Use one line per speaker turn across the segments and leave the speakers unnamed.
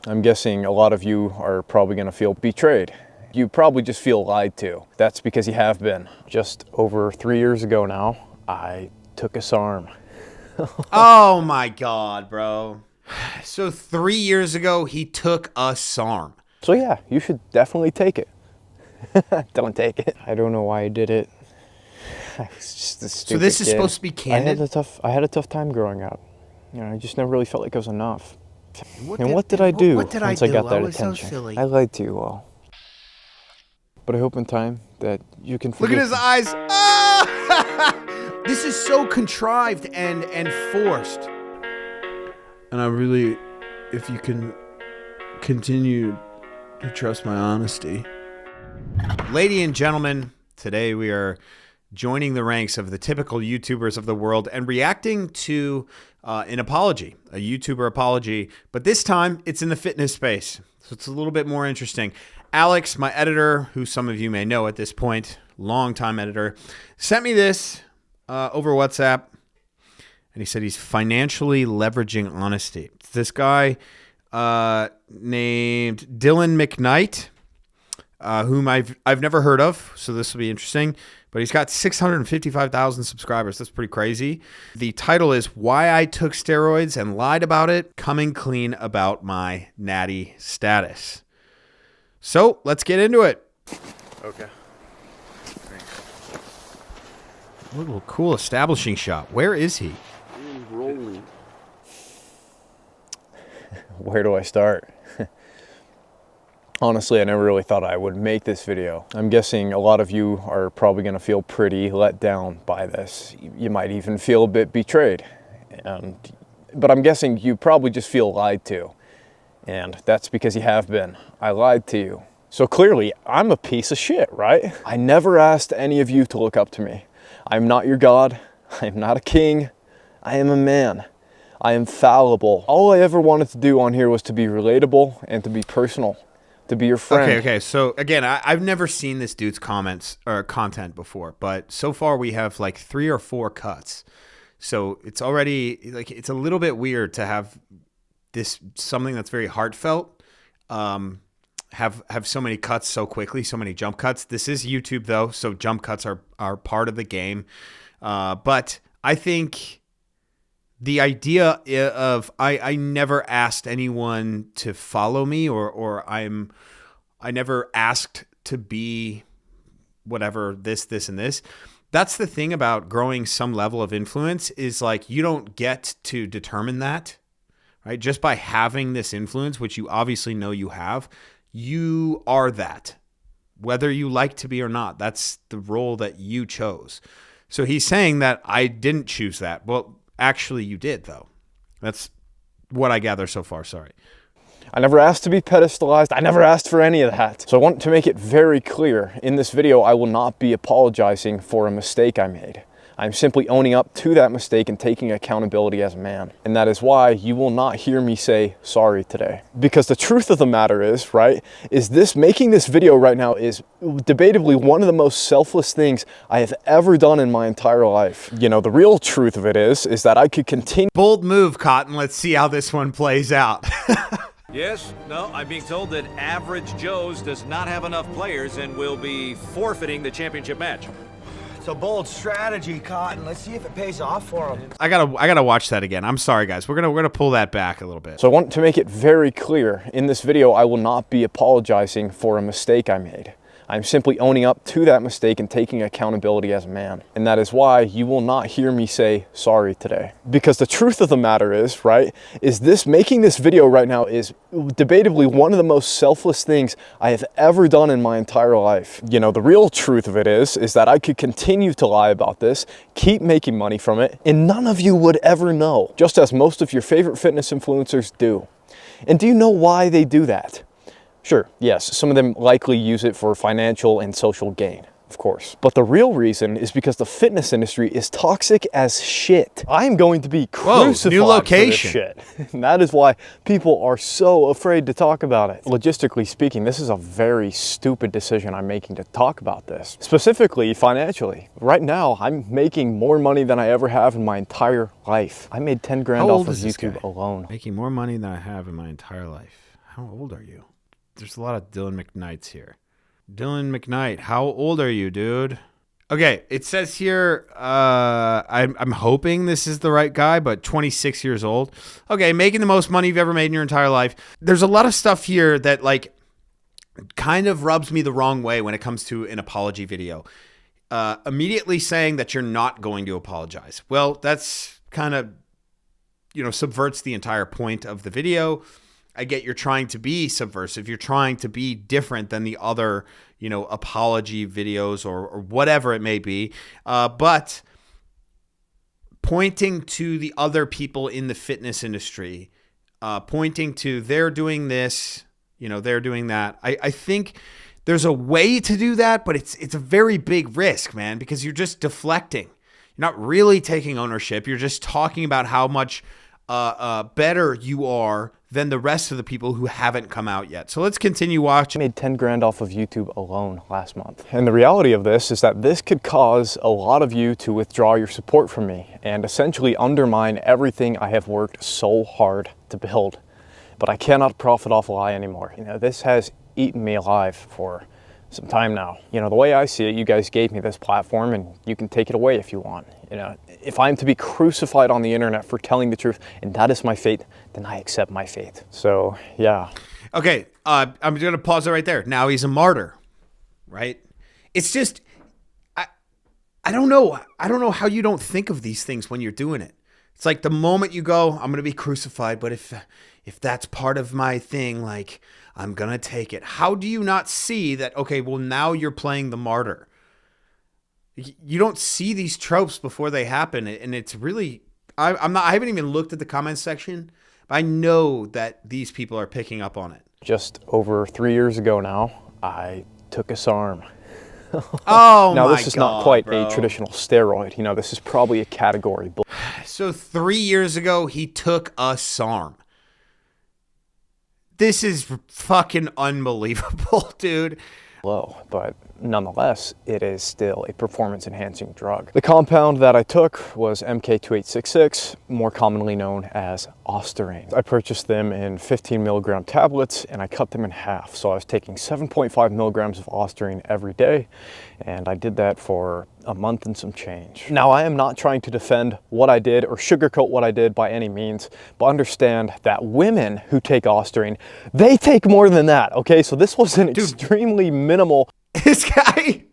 I'm guessing a lot of you are probably going to feel betrayed. You probably just feel lied to. That's because you have been. Just over 3 years ago now, I took a SARM.
Oh my God, bro. So 3 years ago, he took a SARM.
So yeah, you should definitely take it. Don't take it. I don't know why I did it. I was just a stupid
So this is
kid.
supposed to be candid?
I had a tough time growing up. You know, I just never really felt like it was enough. What
did
did I do
what did I
once I
do?
got that
I was so
attention?
silly.
I lied to you all. But I hope in time that you can
Look
forgive
at his
me.
eyes. Ah! This is so contrived and forced. And I really, if you can continue to trust my honesty. Ladies and gentlemen, today we are joining the ranks of the typical YouTubers of the world and reacting to an apology, a YouTuber apology, but this time it's in the fitness space. So it's a little bit more interesting. Alex, my editor, who some of you may know at this point, longtime editor, sent me this over WhatsApp, and he said he's financially leveraging honesty. It's this guy named Dylan McKnight, whom I've never heard of, so this will be interesting. But he's got 655,000 subscribers. That's pretty crazy. The title is Why I Took Steroids and Lied About It, Coming Clean About My Natty Status. So let's get into it.
Okay.
What a cool establishing shot. Where is he?
Rolling. Where do I start? Honestly, I never really thought I would make this video. I'm guessing a lot of you are probably going to feel pretty let down by this. You might even feel a bit betrayed. But I'm guessing you probably just feel lied to. And that's because you have been. I lied to you. So clearly, I'm a piece of shit, right? I never asked any of you to look up to me. I'm not your God. I'm not a king. I am a man. I am fallible. All I ever wanted to do on here was to be relatable and to be personal. To be your friend.
Okay. So again, I've never seen this dude's comments or content before, but so far we have like 3 or 4 cuts. So it's already like, it's a little bit weird to have this, something that's very heartfelt, have so many cuts so quickly, so many jump cuts. This is YouTube though, so jump cuts are part of the game. But I think the idea of I never asked anyone to follow me or I never asked to be whatever this and this. That's the thing about growing some level of influence is like you don't get to determine that, right? Just by having this influence, which you obviously know you have, you are that, whether you like to be or not. That's the role that you chose. So he's saying that I didn't choose that. Well, actually, you did, though. That's what I gather so far. Sorry.
I never asked to be pedestalized. I never asked for any of that. So I want to make it very clear. In this video, I will not be apologizing for a mistake I made. I'm simply owning up to that mistake and taking accountability as a man. And that is why you will not hear me say sorry today. Because the truth of the matter is, right, is making this video right now is debatably one of the most selfless things I have ever done in my entire life. You know, the real truth of it is that I could continue.
Bold move, Cotton. Let's see how this one plays out.
Yes, no, I'm being told that Average Joe's does not have enough players and will be forfeiting the championship match.
It's a bold strategy, Cotton. Let's see if it pays off for him.
I gotta watch that again. I'm sorry, guys. We're gonna pull that back a little bit.
So I want to make it very clear. In this video, I will not be apologizing for a mistake I made. I'm simply owning up to that mistake and taking accountability as a man. And that is why you will not hear me say sorry today. Because the truth of the matter is, right, is making this video right now is debatably one of the most selfless things I have ever done in my entire life. You know, the real truth of it is that I could continue to lie about this, keep making money from it, and none of you would ever know, just as most of your favorite fitness influencers do. And do you know why they do that? Sure, yes, some of them likely use it for financial and social gain, of course. But the real reason is because the fitness industry is toxic as shit. I am going to be crucified
new location.
for this shit. And that is why people are so afraid to talk about it. Logistically speaking, this is a very stupid decision I'm making to talk about this. Specifically, financially. Right now, I'm making more money than I ever have in my entire life. I made 10 grand off of YouTube alone.
Making more money than I have in my entire life. How old are you? There's a lot of Dylan McKnights here. Dylan McKnight, how old are you, dude? Okay, it says here, I'm hoping this is the right guy, but 26 years old. Okay, making the most money you've ever made in your entire life. There's a lot of stuff here that like kind of rubs me the wrong way when it comes to an apology video. Immediately saying that you're not going to apologize. Well, that's kind of, subverts the entire point of the video. I get you're trying to be subversive. You're trying to be different than the other, apology videos or whatever it may be. But pointing to the other people in the fitness industry, pointing to they're doing this, they're doing that. I think there's a way to do that, but it's a very big risk, man, because you're just deflecting. You're not really taking ownership. You're just talking about how much better you are than the rest of the people who haven't come out yet. So let's continue watching.
I made 10 grand off of YouTube alone last month. And the reality of this is that this could cause a lot of you to withdraw your support from me and essentially undermine everything I have worked so hard to build. But I cannot profit off a lie anymore. This has eaten me alive for some time now. The way I see it, you guys gave me this platform and you can take it away if you want. If I'm to be crucified on the internet for telling the truth and that is my fate, then I accept my fate. So, yeah.
Okay, I'm going to pause it right there. Now he's a martyr, right? It's just, I don't know. I don't know how you don't think of these things when you're doing it. It's like the moment you go, I'm going to be crucified, but if that's part of my thing, like, I'm going to take it. How do you not see that, okay, well, now you're playing the martyr? You don't see these tropes before they happen, and it's really, I haven't even looked at the comments section, but I know that these people are picking up on it.
Just over 3 years ago now, I took a SARM.
Oh,
now,
my
this is
God,
not quite
bro.
a traditional steroid. This is probably a category.
So 3 years ago, he took a SARM. This is fucking unbelievable, dude.
Low, but nonetheless, it is still a performance-enhancing drug. The compound that I took was MK2866, more commonly known as Ostarine. I purchased them in 15 milligram tablets and I cut them in half. So I was taking 7.5 milligrams of Ostarine every day, and I did that for a month and some change. Now, I am not trying to defend what I did or sugarcoat what I did by any means, but understand that women who take Ostarine, they take more than that, okay? So this was an extremely minimal.
This guy,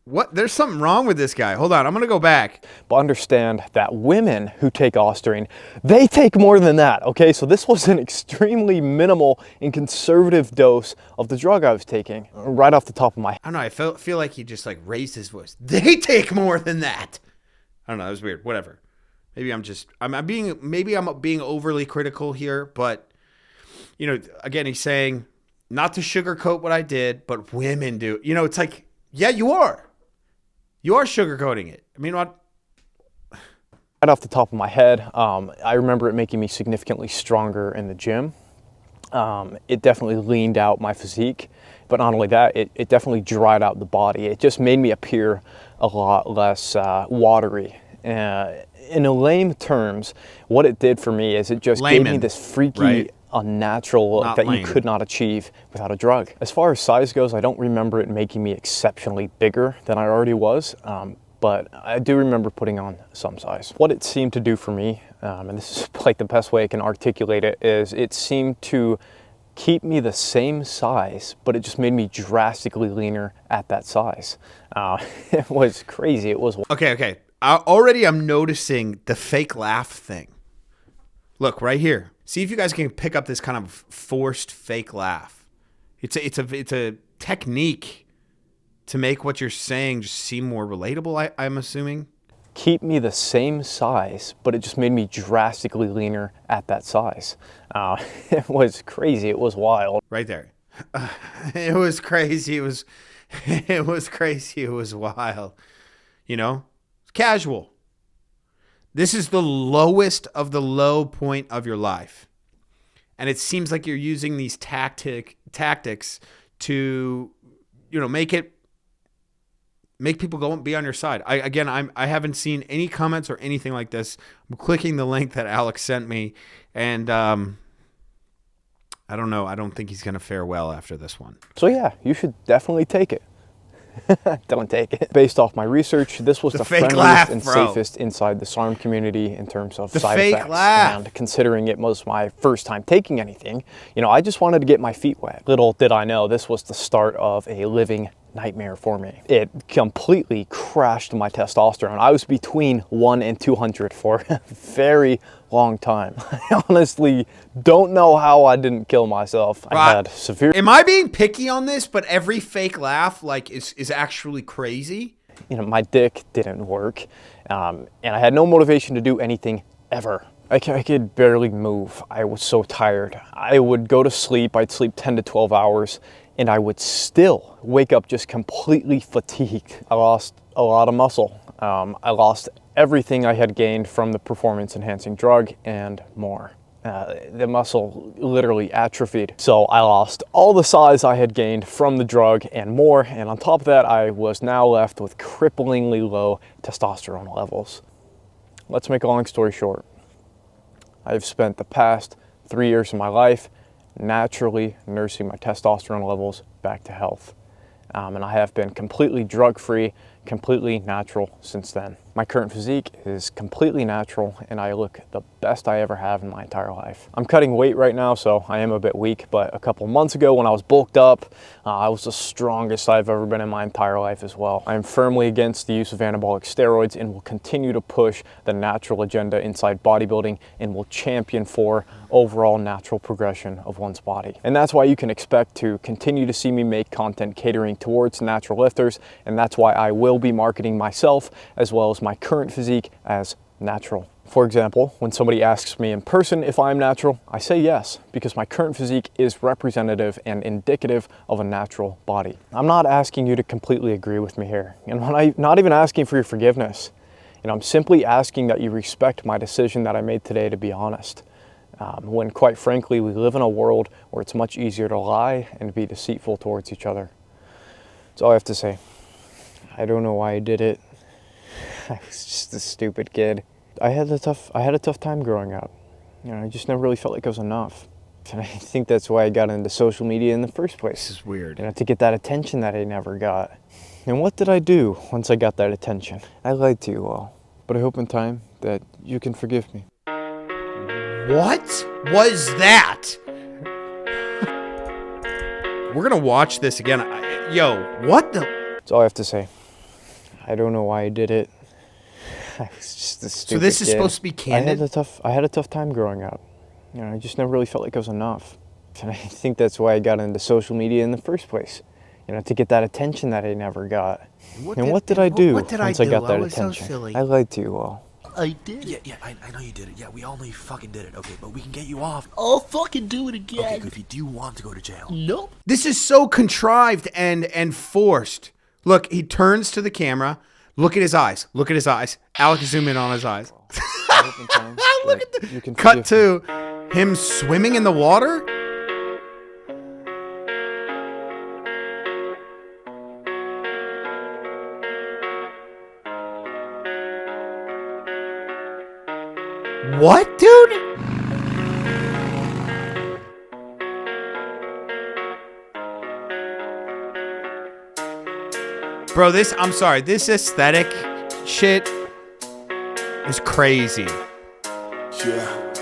what? There's something wrong with this guy. Hold on, I'm gonna go back.
But understand that women who take Ostarine, they take more than that, okay? So this was an extremely minimal and conservative dose of the drug I was taking, right off the top of my head.
I don't know, I feel like he just like raised his voice. They take more than that. I don't know, it was weird. Whatever. Maybe I'm being overly critical here, but again, he's saying not to sugarcoat what I did, but women do. It's like, yeah, you are. You are sugarcoating it. I mean, what?
Right off the top of my head, I remember it making me significantly stronger in the gym. It definitely leaned out my physique, but not only that, it definitely dried out the body. It just made me appear a lot less watery. In lame terms, what it did for me is it just gave me this freaky, unnatural look that you could not achieve without a drug. As far as size goes, I don't remember it making me exceptionally bigger than I already was, but I do remember putting on some size. What it seemed to do for me, and this is like the best way I can articulate it, is it seemed to keep me the same size, but it just made me drastically leaner at that size. It was crazy. It was.
Okay. Already I'm noticing the fake laugh thing. Look right here. See if you guys can pick up this kind of forced fake laugh. It's a technique to make what you're saying just seem more relatable, I'm assuming.
Keep me the same size, but it just made me drastically leaner at that size. It was crazy. It was wild.
Right there. It was crazy. It was crazy. It was wild. Casual. This is the lowest of the low point of your life. And it seems like you're using these tactics to, make it make people go and be on your side. I haven't seen any comments or anything like this. I'm clicking the link that Alex sent me, and I don't know. I don't think he's going to fare well after this one.
So yeah, you should definitely take it. Don't take it. Based off my research, this was the friendliest
laugh,
and
bro.
safest inside the SARM community in terms of
The
side
fake
effects.
laugh.
And considering it was my first time taking anything, you know, I just wanted to get my feet wet. Little did I know this was the start of a living nightmare for me. It completely crashed my testosterone. I was between 1 and 200 for a very long time. I honestly don't know how I didn't kill myself. I had severe...
Am I being picky on this? But every fake laugh like is actually crazy.
You know, my dick didn't work, and I had no motivation to do anything ever. I could barely move. I was so tired. I would go to sleep. I'd sleep 10 to 12 hours, and I would still wake up just completely fatigued. I lost a lot of muscle. I lost everything I had gained from the performance-enhancing drug and more. The muscle literally atrophied. So I lost all the size I had gained from the drug and more, and on top of that, I was now left with cripplingly low testosterone levels. Let's make a long story short. I've spent the past 3 years of my life naturally nursing my testosterone levels back to health. And I have been completely drug-free, completely natural since then. My current physique is completely natural, and I look the best I ever have in my entire life. I'm cutting weight right now, so I am a bit weak, but a couple months ago when I was bulked up, I was the strongest I've ever been in my entire life as well. I am firmly against the use of anabolic steroids and will continue to push the natural agenda inside bodybuilding and will champion for overall natural progression of one's body. And that's why you can expect to continue to see me make content catering towards natural lifters, and that's why I will be marketing myself as well as my current physique as natural. For example, when somebody asks me in person if I'm natural, I say yes, because my current physique is representative and indicative of a natural body. I'm not asking you to completely agree with me here, and I'm not even asking for your forgiveness. You know, I'm simply asking that you respect my decision that I made today to be honest. When quite frankly, we live in a world where it's much easier to lie and be deceitful towards each other. That's all I have to say. I don't know why I did it. I was just a stupid kid. I had a tough time growing up. You know, I just never really felt like I was enough. And I think that's why I got into social media in the first place.
This is weird.
You know, to get that attention that I never got. And what did I do once I got that attention? I lied to you all. But I hope in time that you can forgive me.
What was that? We're gonna watch this again. Yo, what the?
That's all I have to say. I don't know why I did it. I was just a stupid
So this is
kid.
supposed to be candid?
I had a tough time growing up. You know, I just never really felt like I was enough. And I think that's why I got into social media in the first place. You know, to get that attention that I never got. What did I do once I got that attention?
Silly.
I lied to you all.
I did.
Yeah, I know you did it. Yeah, we all know you fucking did it. Okay, but we can get you off.
I'll fucking do it again.
Okay, Goofy, do you want to go to jail?
Nope.
This is so contrived and forced. Look, he turns to the camera. Look at his eyes. Look at his eyes. Alec, zoom in on his eyes.
Look at the
Cut to him swimming in the water. What, dude? Bro, I'm sorry, this aesthetic shit is crazy.
Yeah,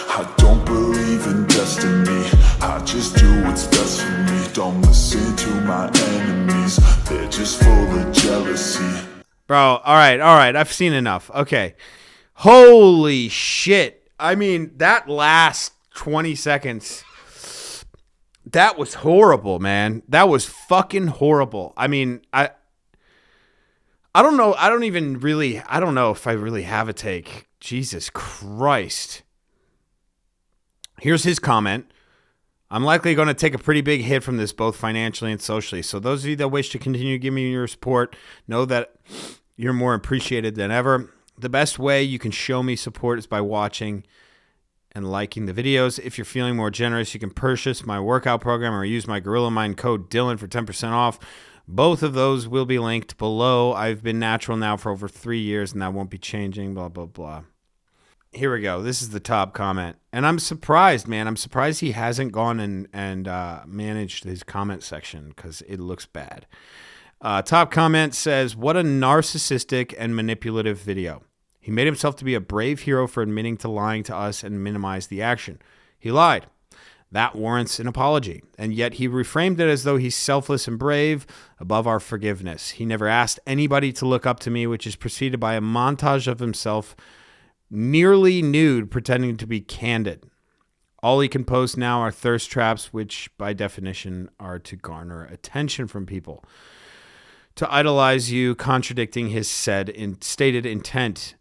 I don't believe in destiny. I just do what's best for me. Don't listen to my enemies. They're just full of jealousy.
Bro, all right, I've seen enough. Okay. Holy shit. I mean, that last 20 seconds, that was horrible, man. That was fucking horrible. I mean, I don't know. I don't know if I really have a take. Jesus Christ. Here's his comment. I'm likely going to take a pretty big hit from this, both financially and socially. So those of you that wish to continue giving me your support, know that you're more appreciated than ever. The best way you can show me support is by watching and liking the videos. If you're feeling more generous, you can purchase my workout program or use my Gorilla Mind code Dylan for 10% off. Both of those will be linked below. I've been natural now for over 3 years, and that won't be changing, blah, blah, blah. Here we go. This is the top comment. And I'm surprised, man. I'm surprised he hasn't gone and managed his comment section because it looks bad. Top comment says, what a narcissistic and manipulative video. He made himself to be a brave hero for admitting to lying to us and minimize the action. He lied. That warrants an apology. And yet he reframed it as though he's selfless and brave, above our forgiveness. He never asked anybody to look up to me, which is preceded by a montage of himself nearly nude, pretending to be candid. All he can post now are thirst traps, which by definition are to garner attention from people. To idolize you, contradicting his stated intent.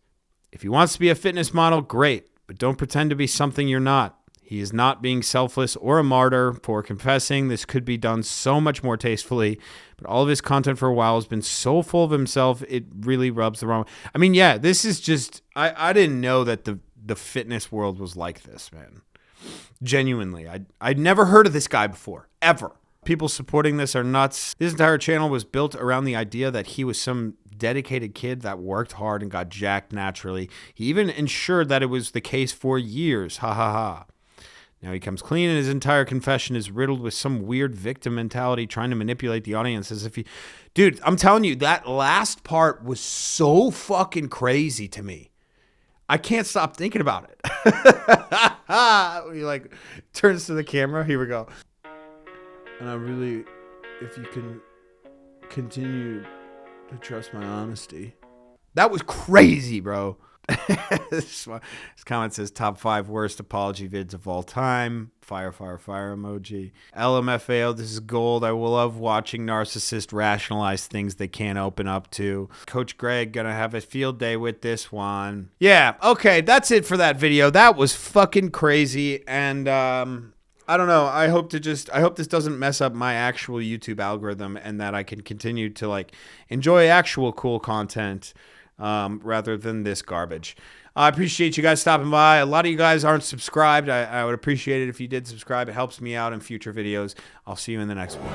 If he wants to be a fitness model, great, but don't pretend to be something you're not. He is not being selfless or a martyr for confessing. This could be done so much more tastefully, but all of his content for a while has been so full of himself, it really rubs the wrong. I mean, yeah, this is just, I didn't know that the fitness world was like this, man. Genuinely. I'd never heard of this guy before, ever. People supporting this are nuts. This entire channel was built around the idea that he was some dedicated kid that worked hard and got jacked naturally. He even ensured that it was the case for years. Ha ha ha. Now he comes clean and his entire confession is riddled with some weird victim mentality trying to manipulate the audience as if he... Dude, I'm telling you, that last part was so fucking crazy to me. I can't stop thinking about it. He like turns to the camera. Here we go. And I really, if you can continue to trust my honesty. That was crazy, bro. This comment says top 5 worst apology vids of all time. Fire, fire, fire emoji. LMFAO, this is gold. I will love watching narcissists rationalize things they can't open up to. Coach Greg gonna have a field day with this one. Yeah, okay, that's it for that video. That was fucking crazy. And I don't know. I hope this doesn't mess up my actual YouTube algorithm and that I can continue to like enjoy actual cool content rather than this garbage. I appreciate you guys stopping by. A lot of you guys aren't subscribed. I would appreciate it if you did subscribe. It helps me out in future videos. I'll see you in the next one.